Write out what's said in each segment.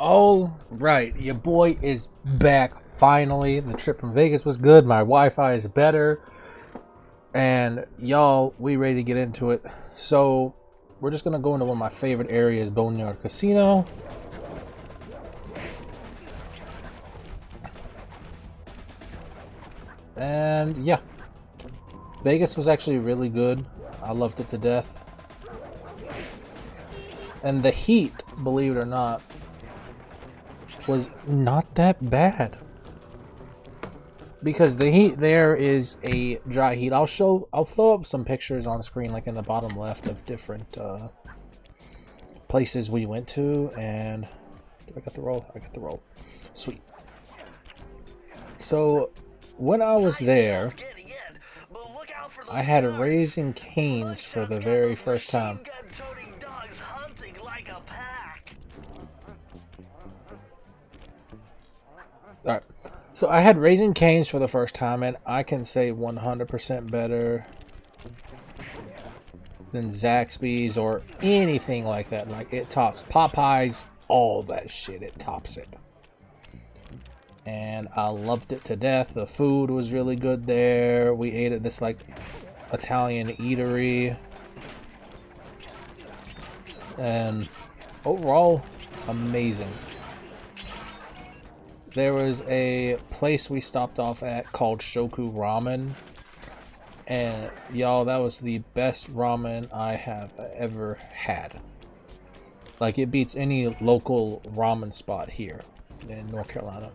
All right, your boy is back finally. The trip from Vegas was good. My Wi-Fi is better, and y'all, we ready to get into it. So, we're just gonna go into one of my favorite areas, Boneyard Casino. And yeah, Vegas was actually really good. I loved it to death. And the heat, believe it or not, was not that bad. Because the heat there is a dry heat. I'll throw up some pictures on screen, like in the bottom left, of different places we went to. And did I got the roll? I got the roll. Sweet. So when I was there, I had Raising Cane's for the very first time. Alright, so I had Raising Cane's for the first time, and I can say 100% better than Zaxby's or anything like that. Like, it tops Popeyes, all that shit, it tops it. And I loved it to death. The food was really good there. We ate at this, like, Italian eatery. And overall, amazing. There was a place we stopped off at called Shoku Ramen, and y'all, that was the best ramen I have ever had. Like, it beats any local ramen spot here in North Carolina.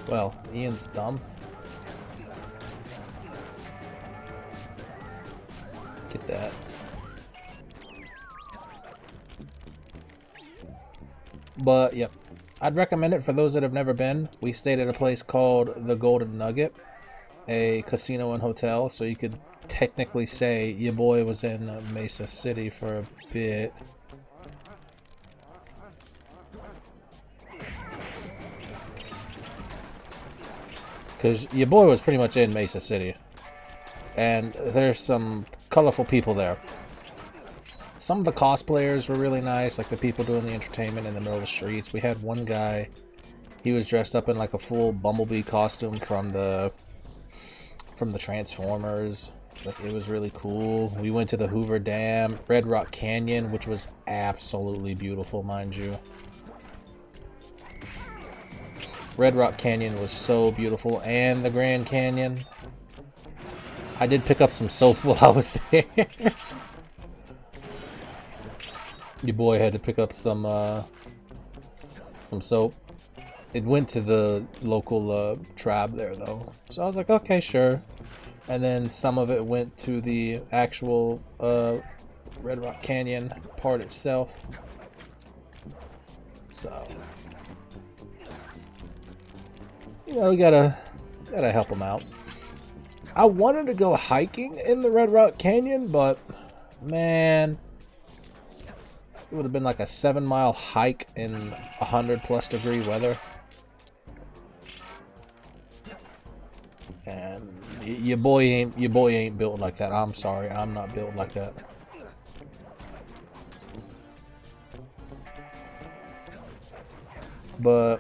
Well, Ian's dumb. Get that. But, yep. I'd recommend it for those that have never been. We stayed at a place called the Golden Nugget, a casino and hotel, so you could technically say your boy was in Mesa City for a bit. Because your boy was pretty much in Mesa City. And there's some colorful people there. Some of the cosplayers were really nice, like the people doing the entertainment in the middle of the streets. We had one guy, he was dressed up in like a full Bumblebee costume from the Transformers. Like, it was really cool. We went to the Hoover Dam, Red Rock Canyon, which was absolutely beautiful, mind you. Red Rock Canyon was so beautiful, and the Grand Canyon. I did pick up some soap while I was there. Your boy had to pick up some soap. It went to the local tribe there, though. So I was like, okay, sure. And then some of it went to the actual Red Rock Canyon part itself. So, you know, you gotta help them out. I wanted to go hiking in the Red Rock Canyon, but man, it would have been like a 7-mile hike in 100+ degree weather. And your boy ain't built like that. I'm sorry, I'm not built like that. But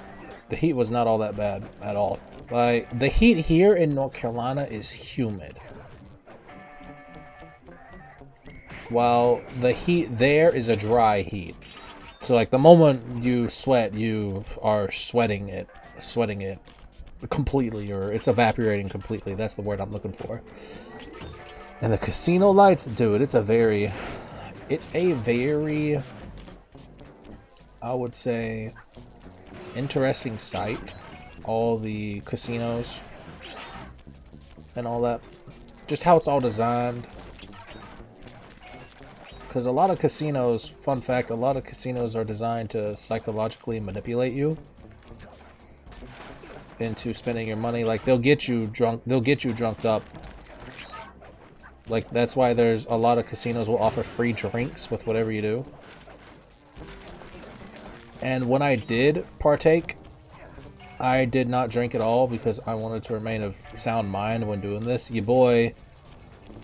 the heat was not all that bad at all. Like, the heat here in North Carolina is humid, while the heat there is a dry heat. So, like, the moment you sweat, you are sweating it completely, or it's evaporating completely. That's the word I'm looking for. And the casino lights, dude, it's a very, I would say, interesting sight. All the casinos and all that, just how it's all designed. Because a lot of casinos, fun fact, a lot of casinos are designed to psychologically manipulate you into spending your money. Like, they'll get you drunked up. Like, that's why there's a lot of casinos will offer free drinks with whatever you do. And when I did partake, I did not drink at all because I wanted to remain of sound mind when doing this. Your boy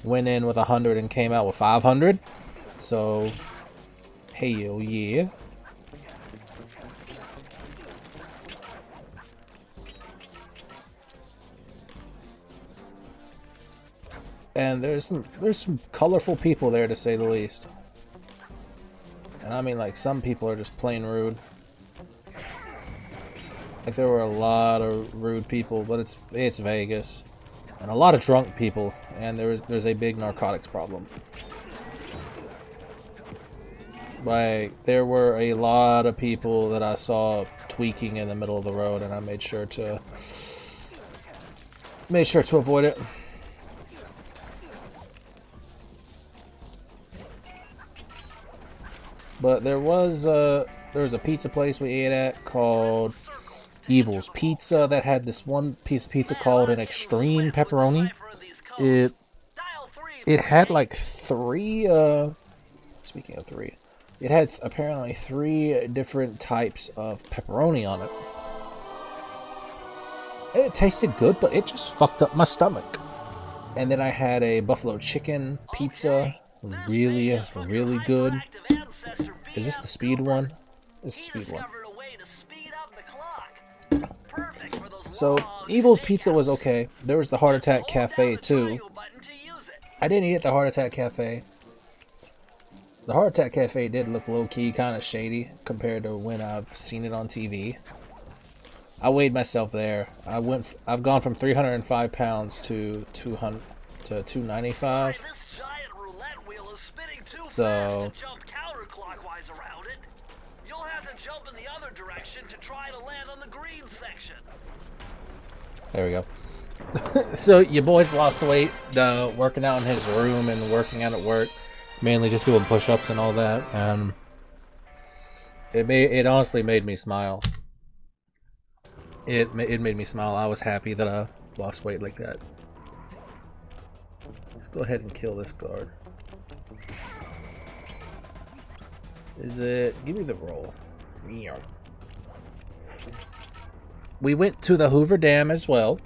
went in with 100 and came out with 500. So, hell yeah. And there's some colorful people there, to say the least. And I mean, like, some people are just plain rude. Like, there were a lot of rude people, but it's Vegas, and a lot of drunk people, and there's a big narcotics problem. Like, there were a lot of people that I saw tweaking in the middle of the road, and I made sure to avoid it. But there was a pizza place we ate at called Evil's Pizza that had this one piece of pizza called an extreme pepperoni. It had like three. Speaking of three, it had apparently 3 different types of pepperoni on it. It tasted good, but it just fucked up my stomach. And then I had a buffalo chicken pizza, really, really good. Is this the speed one? This is the speed one. So, Evil's Pizza was okay. There was the Heart Attack Cafe, too. I didn't eat at the Heart Attack Cafe. The Heart Attack Cafe did look low-key, kind of shady, compared to when I've seen it on TV. I weighed myself there. I've gone from 305 pounds to 295. So... jump in the other direction to try to land on the green section. There we go. So your boy's lost weight working out in his room and working out at work, mainly just doing push-ups and all that, and it honestly made me smile. It made me smile. I was happy that I lost weight like that. Let's go ahead and kill this guard. Is it? Give me the roll. We went to the Hoover Dam as well,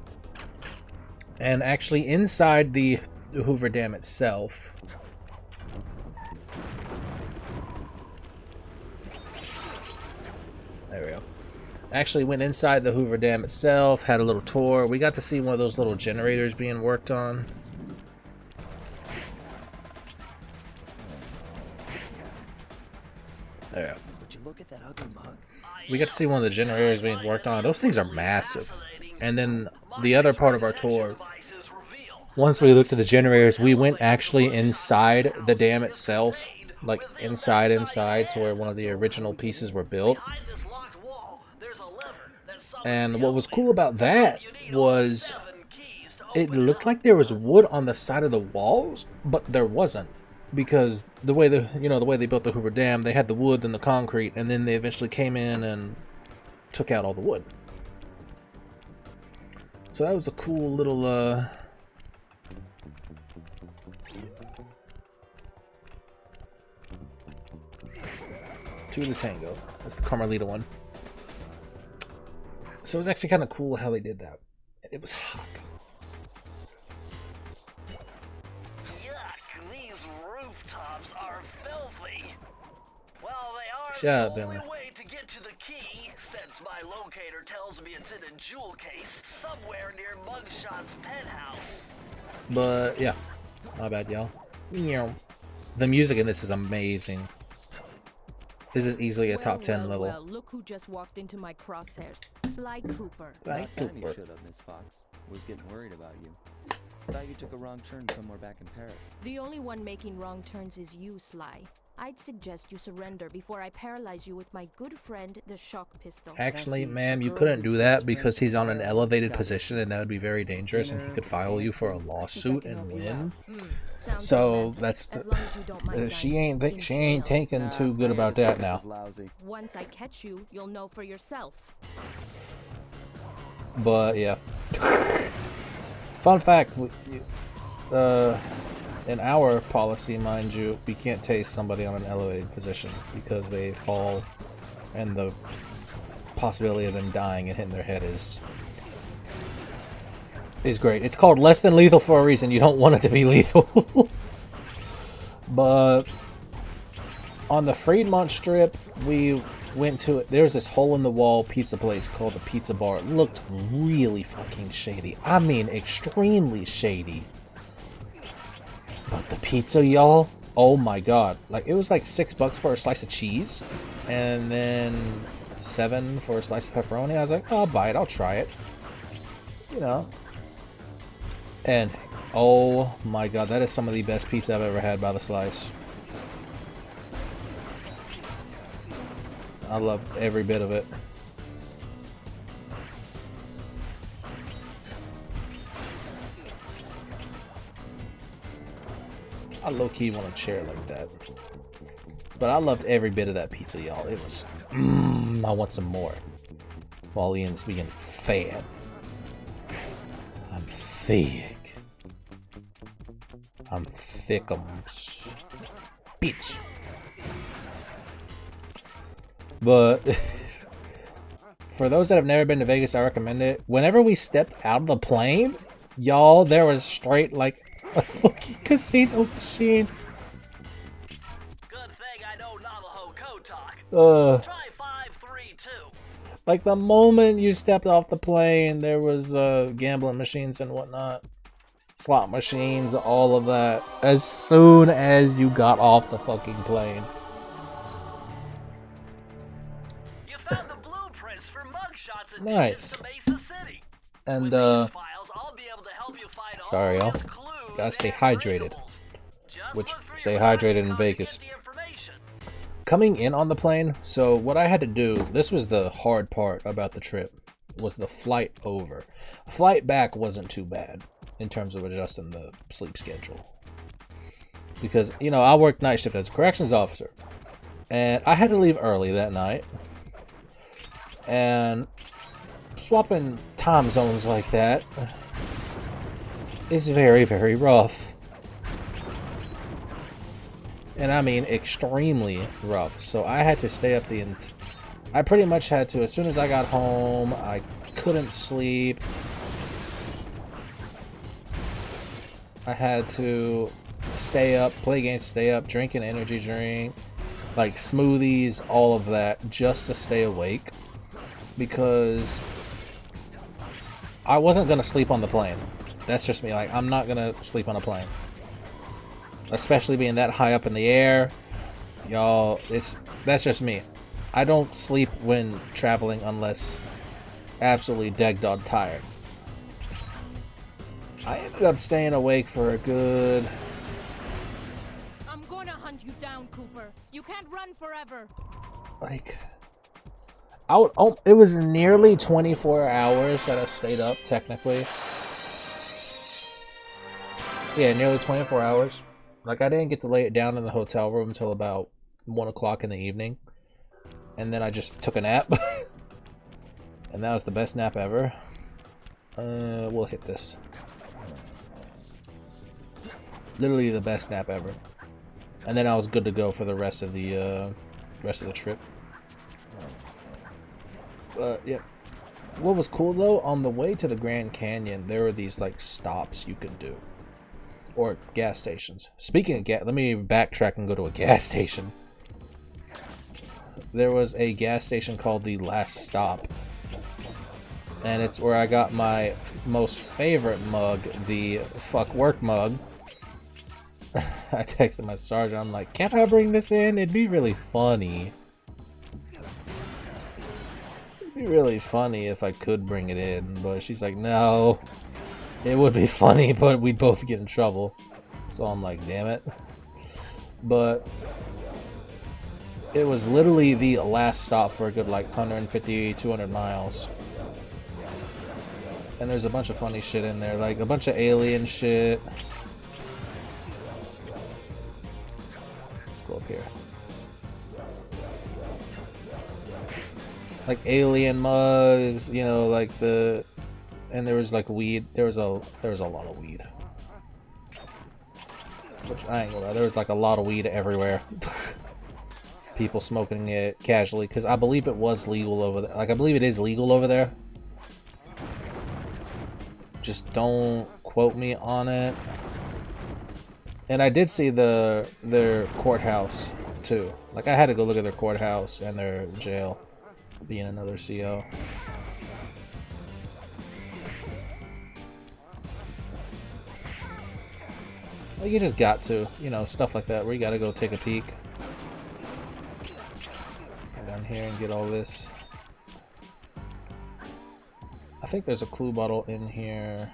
and actually inside the Hoover Dam itself, there we go. Actually went inside the Hoover Dam itself, had a little tour. We got to see one of those little generators being worked on. There we go. Look at that ugly mug. We got to see one of the generators being worked on. Those things are massive. And then the other part of our tour, once we looked at the generators, we went actually inside the dam itself, like inside to where one of the original pieces were built. And what was cool about that was it looked like there was wood on the side of the walls, but there wasn't. Because the way they built the Hoover Dam, they had the wood and the concrete, and then they eventually came in and took out all the wood. So that was a cool little two to tango. That's the Carmelita one. So it was actually kind of cool how they did that. It was hot. Shut up, Billy. Way to get to the key, since my locator tells me it's in a jewel case somewhere near Mugshot's penthouse. But yeah, my bad, y'all. The music in this is amazing. This is easily a top 10 level. Well, look who just walked into my crosshairs. Sly Cooper. Sly Cooper. Shut up, Miss Fox. Was getting worried about you. Thought you took a wrong turn somewhere back in Paris. The only one making wrong turns is you, Sly. I'd suggest you surrender before I paralyze you with my good friend, the shock pistol. Actually, ma'am, you couldn't do that because he's on an elevated position and that would be very dangerous and he could file you for a lawsuit and win. So that's she ain't taking too good about that now. Once I catch you, you'll know for yourself. But yeah. Fun fact, in our policy, mind you, we can't tase somebody on an elevated position because they fall and the possibility of them dying and hitting their head is great. It's called less than lethal for a reason. You don't want it to be lethal. But On the Fremont Strip, we went to it. There's this hole-in-the-wall pizza place called the Pizza Bar. It looked really fucking shady. I mean, extremely shady. But the pizza, y'all, oh my god. Like, it was like $6 for a slice of cheese. And then $7 for a slice of pepperoni. I was like, oh, I'll buy it. I'll try it. You know. And, oh my god, that is some of the best pizza I've ever had by the slice. I loved every bit of it. I low-key want a chair like that. But I loved every bit of that pizza, y'all. It was... I want some more. While Ian's being fat. I'm thick. I'm thickums. Bitch. But... for those that have never been to Vegas, I recommend it. Whenever we stepped out of the plane, y'all, there was straight, like, a fucking casino machine. Good thing I know Navajo code talk. Try 532. Like, the moment you stepped off the plane, there was gambling machines and whatnot. Slot machines, all of that. As soon as you got off the fucking plane. You found the blueprints for mugshots additions Nice. to Mesa City. And, With these files, I'll be able to help you find sorry, all y'all. his clues Gotta stay and hydrated. breakables. Just Which, look through stay your bag hydrated in and try to Vegas. get the information. Coming in on the plane, so what I had to do, this was the hard part about the trip, was the flight over. Flight back wasn't too bad in terms of adjusting the sleep schedule. Because, you know, I worked night shift as a corrections officer. And I had to leave early that night. And swapping time zones like that is very, very rough. And I mean extremely rough. So I had to stay up I pretty much had to, as soon as I got home, I couldn't sleep. I had to stay up, play games, stay up, drink an energy drink, like smoothies, all of that, just to stay awake. Because I wasn't gonna sleep on the plane. That's just me. Like, I'm not gonna sleep on a plane. Especially being that high up in the air. Y'all, that's just me. I don't sleep when traveling unless absolutely dead-dog tired. I ended up staying awake for a good... I'm gonna hunt you down, Cooper. You can't run forever. like... it was nearly 24 hours that I stayed up, technically. Yeah, nearly 24 hours. Like, I didn't get to lay it down in the hotel room until about 1 o'clock in the evening. And then I just took a nap. And that was the best nap ever. We'll hit this. Literally the best nap ever. And then I was good to go for the rest of the trip. Yeah. What was cool though, on the way to the Grand Canyon, there were these like stops you could do. Or gas stations. Speaking of gas, let me backtrack and go to a gas station. There was a gas station called the Last Stop. And it's where I got my most favorite mug, the fuck work mug. I texted my sergeant, I'm like, can't I bring this in? It'd be really funny. It'd be really funny if I could bring it in, but she's like, no. It would be funny, but we'd both get in trouble. So I'm like, damn it. But it was literally the last stop for a good like 150, 200 miles. And there's a bunch of funny shit in there, like a bunch of alien shit. Let's go up here. Like alien mugs, you know, like the... And there was like weed. There was a lot of weed. Which I ain't gonna lie, there was like a lot of weed everywhere. People smoking it casually, because I believe it was legal over there. Like, I believe it is legal over there. Just don't quote me on it. And I did see their courthouse too. Like, I had to go look at their courthouse and their jail, being another CO. Like, you just got to, you know, stuff like that, where you gotta go take a peek. Go down here and get all this. I think there's a clue bottle in here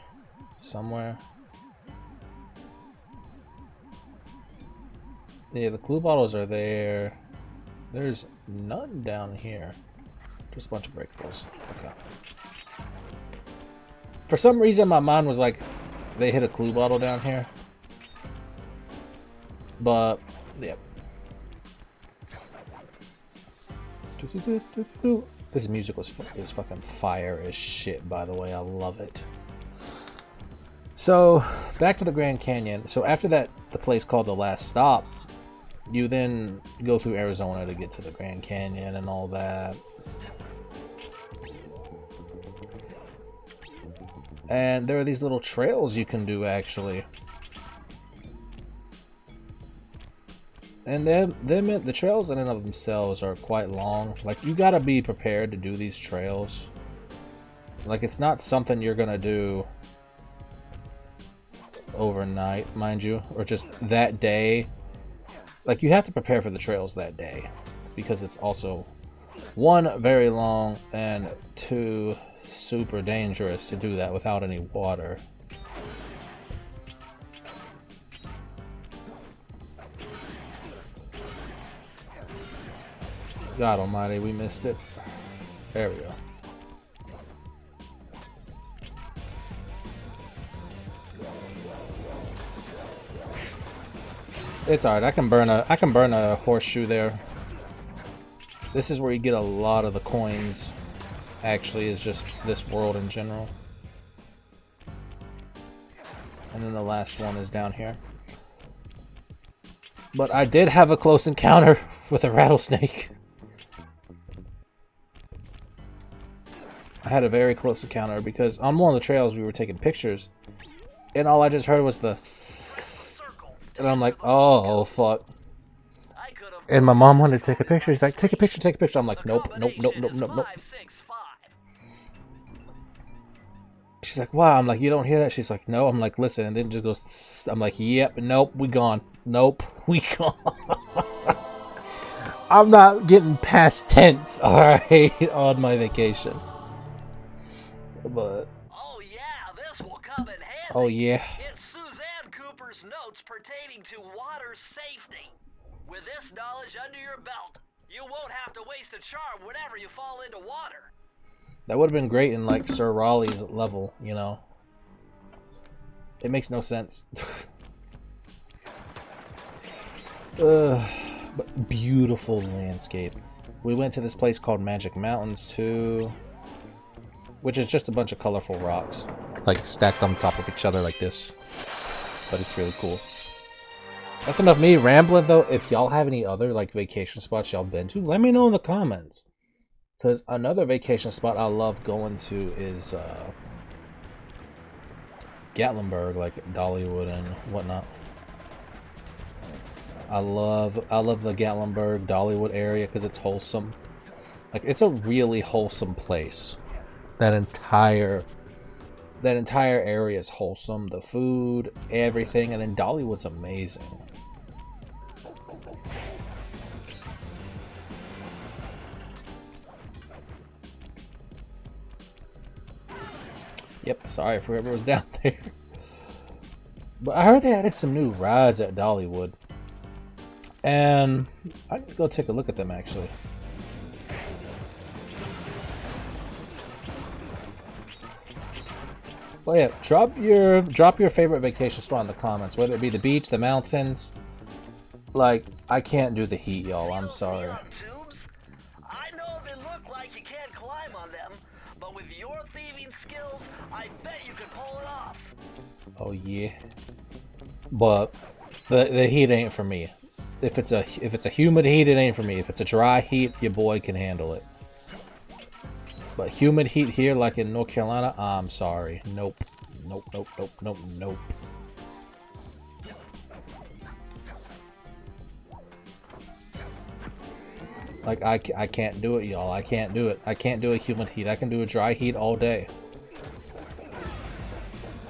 somewhere. Yeah, the clue bottles are there. There's none down here. Just a bunch of breakables. Okay. For some reason, my mind was like, they hit a clue bottle down here. But, yeah. This music is fucking fire as shit, by the way. I love it. So, back to the Grand Canyon. So after that, the place called The Last Stop, you then go through Arizona to get to the Grand Canyon and all that. And there are these little trails you can do, actually. And the trails in and of themselves are quite long. Like, you gotta be prepared to do these trails. Like, it's not something you're gonna do overnight, mind you, or just that day. Like, you have to prepare for the trails that day, because it's also, one, very long, and two, super dangerous to do that without any water. God almighty, we missed it. There we go. It's alright, I can burn a horseshoe there. This is where you get a lot of the coins. Actually, is just this world in general. And then the last one is down here. But I did have a close encounter with a rattlesnake. I had a very close encounter because on one of the trails we were taking pictures, and all I just heard was the, and I'm like, oh fuck. And my mom wanted to take a picture. She's like, take a picture, take a picture. I'm like, nope, nope, nope, nope, nope, nope. She's like, wow. I'm like, you don't hear that? She's like, no. I'm like, listen, and then it just goes. I'm like, yep, nope, we gone. Nope, we gone. I'm not getting past tense, all right, on my vacation. But oh yeah, this will come in handy. oh yeah. It's Suzanne Cooper's notes pertaining to water safety. With this knowledge under your belt, you won't have to waste a charm whenever you fall into water. That would have been great in like Sir Raleigh's level, you know. It makes no sense. But beautiful landscape. We went to this place called Magic Mountains too, which is just a bunch of colorful rocks, like stacked on top of each other like this. But it's really cool. That's enough me rambling though. If y'all have any other like vacation spots y'all been to, let me know in the comments. Because another vacation spot I love going to is Gatlinburg, like Dollywood and whatnot. I love the Gatlinburg, Dollywood area because it's wholesome. Like, it's a really wholesome place. That entire area is wholesome. The food, everything, and then Dollywood's amazing. Yep, sorry for whoever was down there. But I heard they added some new rides at Dollywood. And I can go take a look at them actually. Well, yeah, drop your favorite vacation spot in the comments, whether it be the beach, the mountains. Like, I can't do the heat, y'all. I'm sorry. I know they look like you can't climb on them, but with your thieving skills, I bet you could pull it off. Oh yeah. But the heat ain't for me. If it's a humid heat, it ain't for me. If it's a dry heat, your boy can handle it. But humid heat here, like in North Carolina, I'm sorry. Nope. Nope, nope, nope, nope, nope. Like, I can't do it, y'all. I can't do it. I can't do a humid heat. I can do a dry heat all day.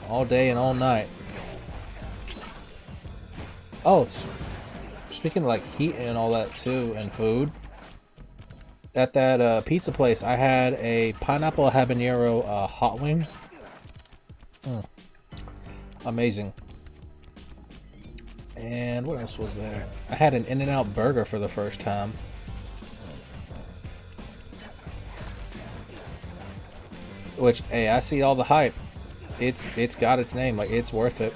All day and all night. Oh, speaking of, like, heat and all that, too, and food. At that pizza place, I had a pineapple habanero hot wing. Amazing. And what else was there? I had an In-N-Out burger for the first time. Which, hey, I see all the hype. It's got its name. Like, it's worth it.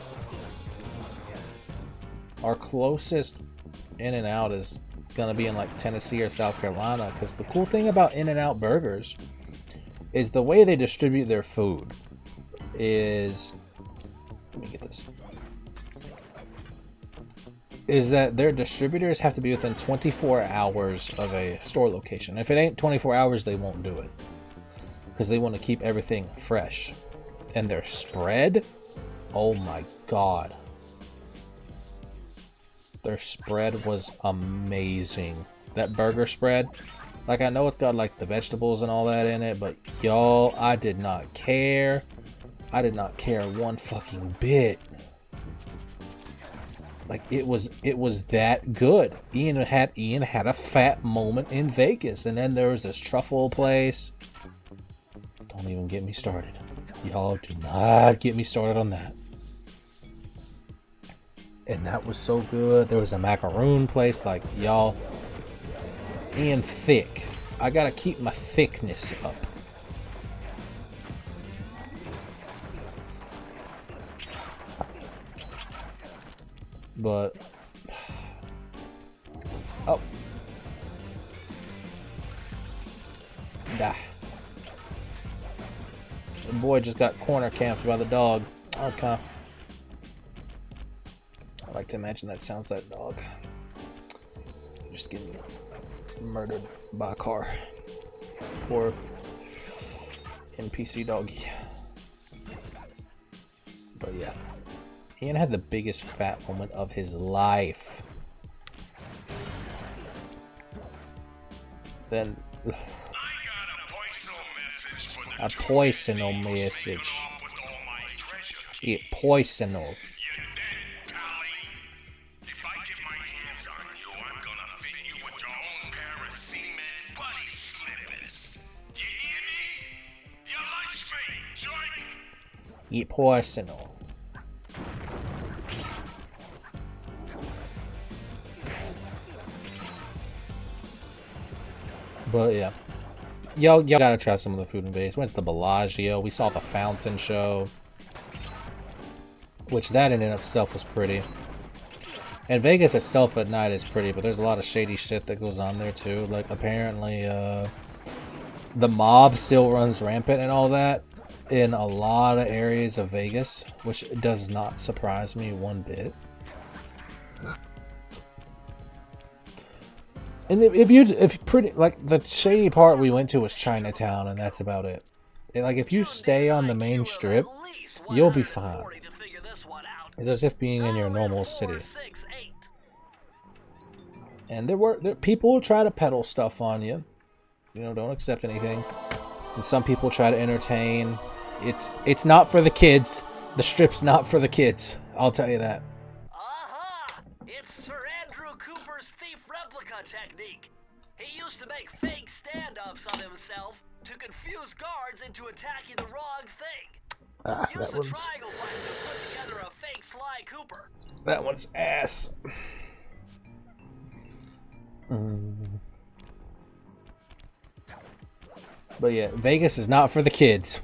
Our closest In-N-Out is gonna be in like Tennessee or South Carolina, because the cool thing about In-N-Out burgers is the way they distribute their food is, let me get this, is that their distributors have to be within 24 hours of a store location. If it ain't 24 hours, they won't do it, because they want to keep everything fresh. And their spread, oh my god, their spread was amazing. That burger spread, like, I know it's got like the vegetables and all that in it, but y'all, I did not care. I did not care one fucking bit. Like, it was that good. Ian had a fat moment in Vegas, and then there was this truffle place. Don't even get me started. Y'all, do not get me started on that. And that was so good. There was a macaroon place. Like, y'all, and thick. I gotta keep my thickness up. But, oh, die. The boy just got corner camped by the dog. Okay. I like to imagine that sounds like a dog. Just getting murdered by a car. Poor NPC doggy. But yeah. Ian had the biggest fat moment of his life. Then a poisonal message. It poisonal. Eat poisonal. But yeah, y'all gotta try some of the food in Vegas. Went to the Bellagio. We saw the fountain show, which that in and of itself was pretty. And Vegas itself at night is pretty, but there's a lot of shady shit that goes on there too. Like, apparently, the mob still runs rampant and all that in a lot of areas of Vegas, which does not surprise me one bit. And if pretty, like, the shady part we went to was Chinatown, and that's about it. And, like, if you stay on the main strip, you'll be fine. It's as if being in your normal city. And there people will try to peddle stuff on you. You know, don't accept anything. And some people try to entertain. It's not for the kids. The strip's not for the kids. I'll tell you that. Aha! It's Sir Andrew Cooper's thief replica technique. He used to make fake stand-ups of himself to confuse guards into attacking the wrong thing. Use That a one's... triangle fight to put together a fake Sly Cooper. That one's ass. But yeah, Vegas is not for the kids.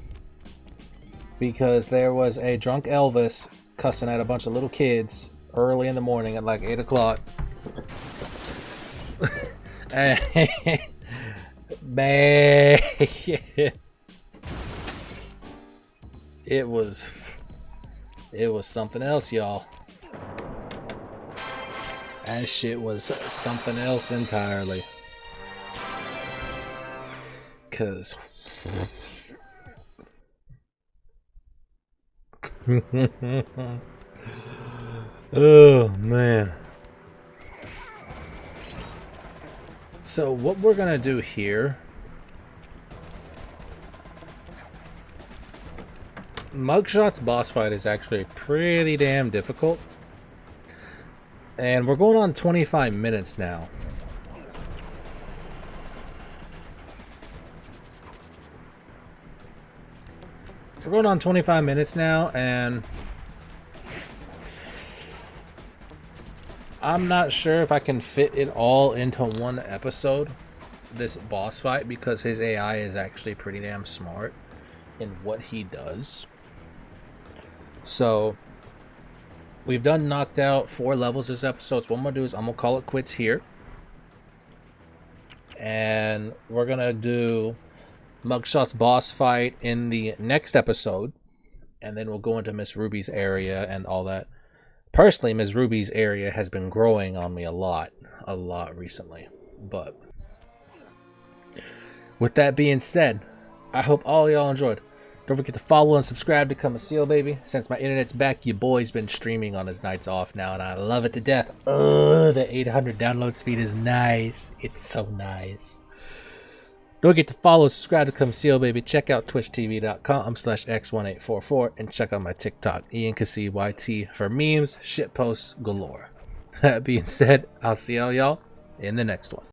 Because there was a drunk Elvis cussing at a bunch of little kids early in the morning at like 8 o'clock. It was something else, y'all. That shit was something else entirely. 'Cause oh man. So what we're gonna do here, Mugshot's boss fight is actually pretty damn difficult, and we're going on 25 minutes now. We're going on 25 minutes now, and I'm not sure if I can fit it all into one episode, this boss fight, because his AI is actually pretty damn smart in what he does. So we've knocked out 4 levels this episode. So what I'm gonna do is I'm gonna call it quits here, and we're gonna do Mugshot's boss fight in the next episode, and then we'll go into Miss Ruby's area and all that. Personally, Miss Ruby's area has been growing on me a lot recently. But with that being said, I hope all y'all enjoyed. Don't forget to follow and subscribe to Come a Seal, baby. Since my internet's back, your boy's been streaming on his nights off now, and I love it to death. The 800 download speed is nice. It's so nice. Don't forget to follow, subscribe to Come Seal, baby. Check out twitchtv.com/x1844 and check out my TikTok, IanCaseyYT, for memes, shit posts galore. That being said, I'll see all y'all in the next one.